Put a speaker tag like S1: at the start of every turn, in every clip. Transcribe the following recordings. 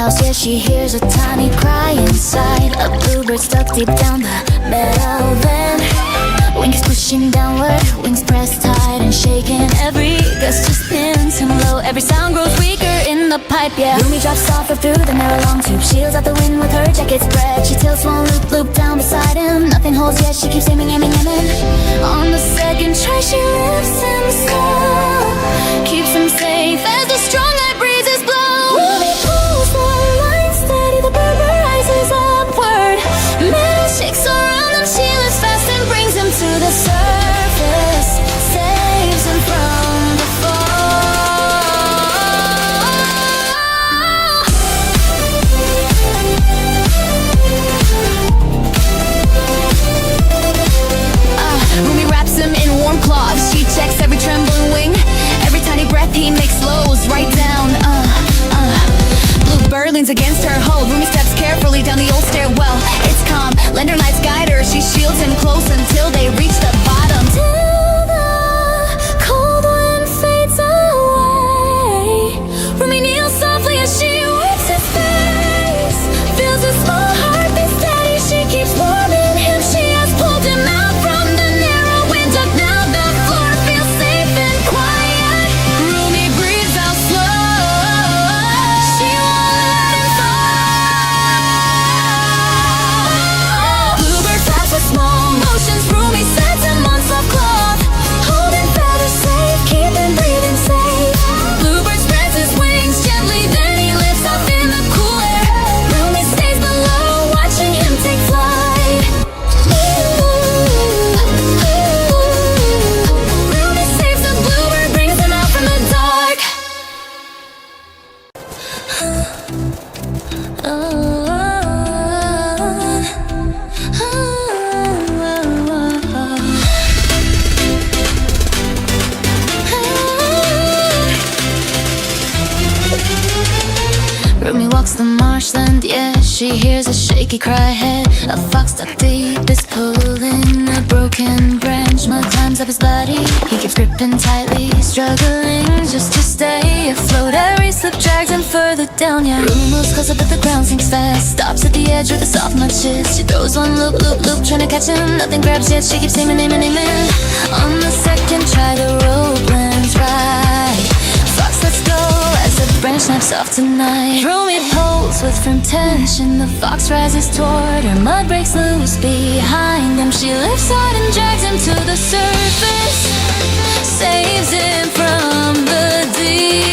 S1: lighthouse, yeah, she hears a tiny cry inside. A bluebird stuck deep down the metal vent. Wings pushing downward, wings pressed tight and shaking. Every gust just pins him low. Every sound grows weaker in the pipe, yeah. Rumi drops off her through the narrow long tube. Shields out the wind with her jacket spread. She tilts one loop, loop down beside him. Nothing holds yet, she keeps aiming, aiming, aiming. On the second try, she lifts him slow, keeps him safe as the strong night breezes blow. Rumi pulls the line steady, the bird rises upward. Metal shakes around him, she lifts fast and brings him to the surface, saves him from the fall. Rumi wraps him in warm cloths. She checks every trembling wing. Every tiny breath he makes slows right down. Bluebird leans against her hold. Rumi steps carefully down the old stairwell. It's calm, lantern lights guide her. She shields him close until they reach the bottom. Till the cold wind fades away, Rumi kneels softly as she wipes his face. Feels his small heartbeat steady. She keeps warming him. She has pulled him out from the narrow window. Now the floor feels safe and quiet. Rumi breathes out slow. She won't let him fall. Bluebird flaps with small motions. Rumi sets him on soft cloth, holding feathers safe, keeping breathing safe. Bluebird spreads his wings gently, then he lifts off in the cool air. Rumi stays below, watching him take flight. Rumi saves the bluebird, brings him out from the dark. Rumi walks the marshland, yeah. She hears a shaky cry ahead. A fox stuck deep is pulling a broken branch. Mud climbs up his body, he keeps gripping tightly, struggling just to stay afloat. Every slip drags him further down, yeah. Rumi moves closer but the ground sinks fast. Stops at the edge where the soft mud shifts. She throws one loop, loop, loop, trying to catch him. Nothing grabs yet, she keeps aiming, aiming, aiming. On the second try, the rope lands right. Fox lets go as the branch snaps off tonight. Rumi pulls with firm tension. The fox rises toward her. Mud breaks loose behind him. She lifts hard and drags him to the surface, saves him from the deep.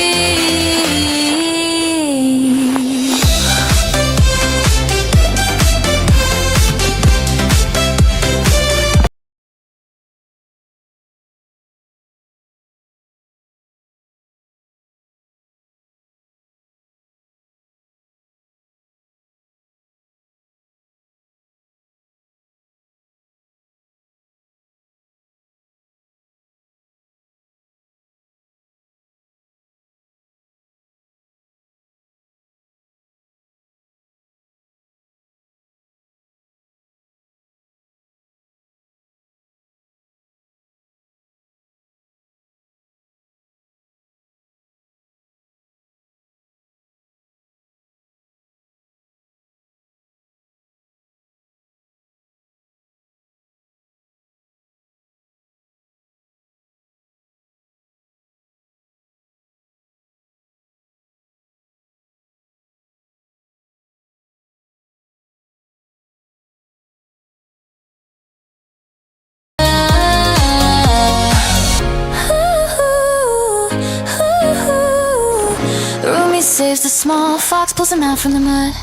S1: Rumi saves the small fox, pulls him out from the mud.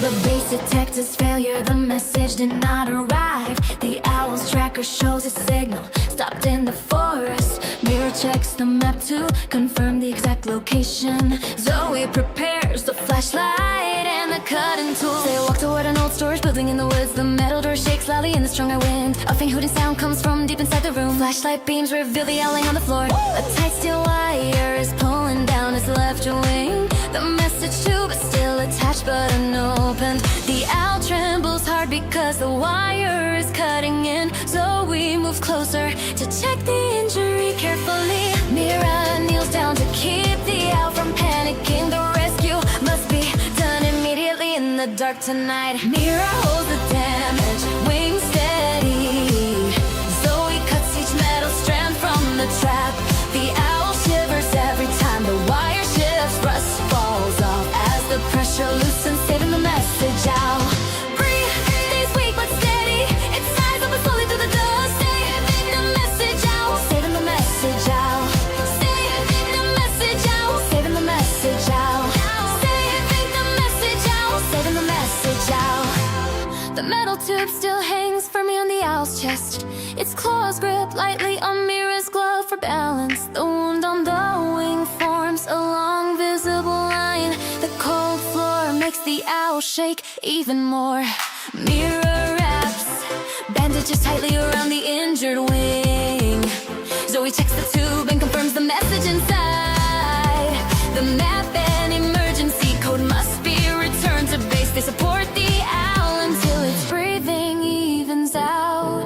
S1: The base detector's failure, the message did not arrive. The owl's tracker shows a signal, stopped in the forest. Mirror checks the map to confirm the exact location. Zoe prepares the flashlight and the cutting tools. They walk toward an old storage building in the woods. The metal door shakes loudly in the stronger wind. A faint hooting sound comes from deep inside the room. Flashlight beams reveal the yelling on the floor. A tight steel wire is pulling down his left wing. The message tube is still attached but unopened. The owl trembles hard because the wire is cutting in. Zoe moves closer to check the injury carefully. Mira kneels down to keep the owl from panicking. The rescue must be done immediately in the dark tonight. Mira holds the damage, wing steady. Zoe cuts each metal strand from the trap. The owl shivers every time the wire shifts. Rust falls off as the pressure loosens, saving the message out. Breathe, stays weak but steady. It sighs up and slowly through the dust. Saving the message out. Saving the message out. Saving the message out. Saving the message out. Saving the message out. Saving the message out. The metal tube still hangs firmly on the owl's chest. Its claws grip lightly on Mira's glove for balance. The wound on the wing forms a long visible line. The cold floor makes the owl shake even more. Mira wraps bandages tightly around the injured wing. Zoe checks the tube and confirms the message inside. The map and emergency code must be returned to base. They support the owl until its breathing evens out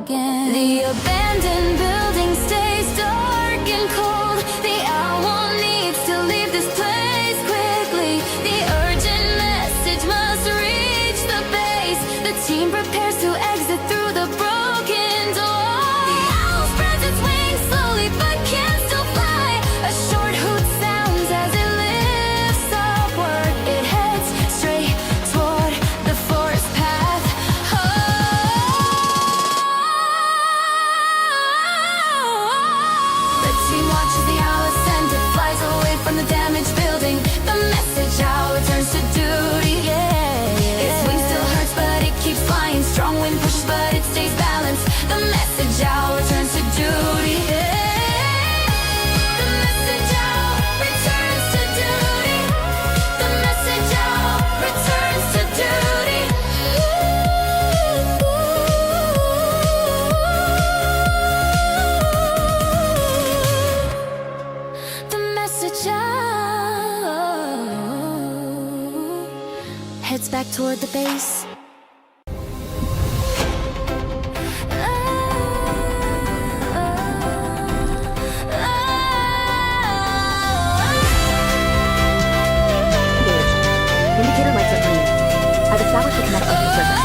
S1: again. The abandoned building stays dark and cold. The owl needs to leave this place quickly. The urgent message must reach the base. The team prepares to exit through the broken door. The owl spreads its wings slowly but can still fly. A short hoot sounds as it lifts upward. It heads straight toward the forest path. The team watches the owl ascend. It flies away from the damaged building. The message owl returns to duty. Its wing still hurts but it keeps flying. Strong wind pushes but it stays balanced. The message owl returns to duty. The message owl returns to duty. The message owl returns to duty. The message owl heads back toward the base.
S2: Indicator lights are green. I've established a connection to the surface.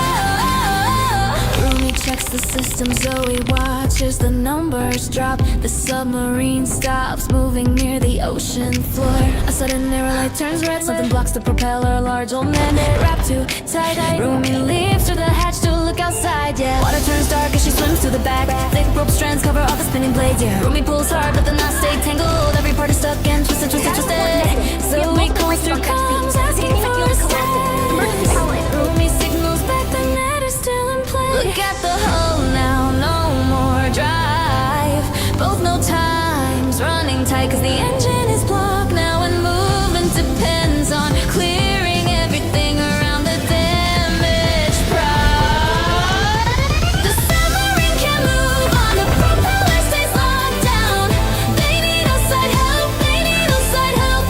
S1: Rumi checks the system, Zoe watches the numbers drop. The submarine stops moving near the ocean floor. A sudden arrow light turns red, something blocks the propeller. A large old man wrapped too tight. Rumi leaps through the hatch to look outside, yeah. Water turns dark as she swims to the back. Thick rope strands cover all the spinning blades, yeah. Rumi pulls hard but the knots stay tangled. Every part is stuck and twisted, twisted, twisted. Zoe calls through comms asking for a step. Rumi signals back, the net is still in play. Look at the hull now, no more drive. Both know time's running tight cause the engine is blocked now. And movement depends on clearing everything around the damaged prow. The submarine can't move on, the propeller stays locked down. They need outside help, they need outside help.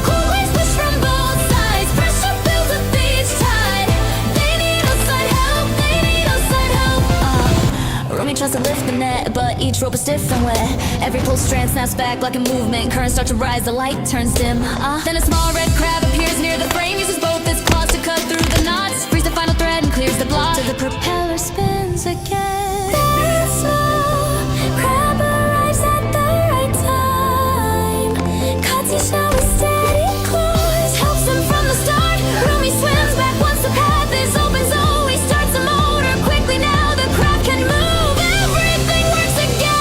S1: Cool waves push from both sides, pressure builds up each tide. They need outside help, they need outside help. Rumi tries to lift the net, but each rope is different way. Every pull strand snaps back like a movement. Currents start to rise, the light turns dim. Then a small red crab appears near the frame. Uses both its claws to cut through the knots. Frees the final thread and clears the block. So the propeller spins again. The small crab arrives at the right time. Cuts each now with steady claws. Helps him from the start. Rumi swims back once the path is open. Zoe starts the motor quickly now. The crab can move. Everything works again.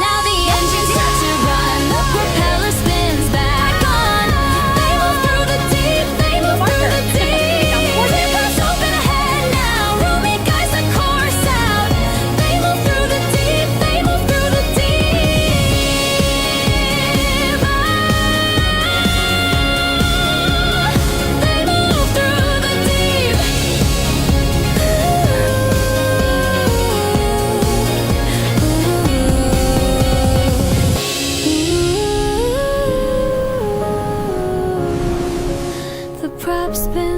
S1: Now the engines start to run. The propeller spins back on. They move through the deep. They move through the deep. props been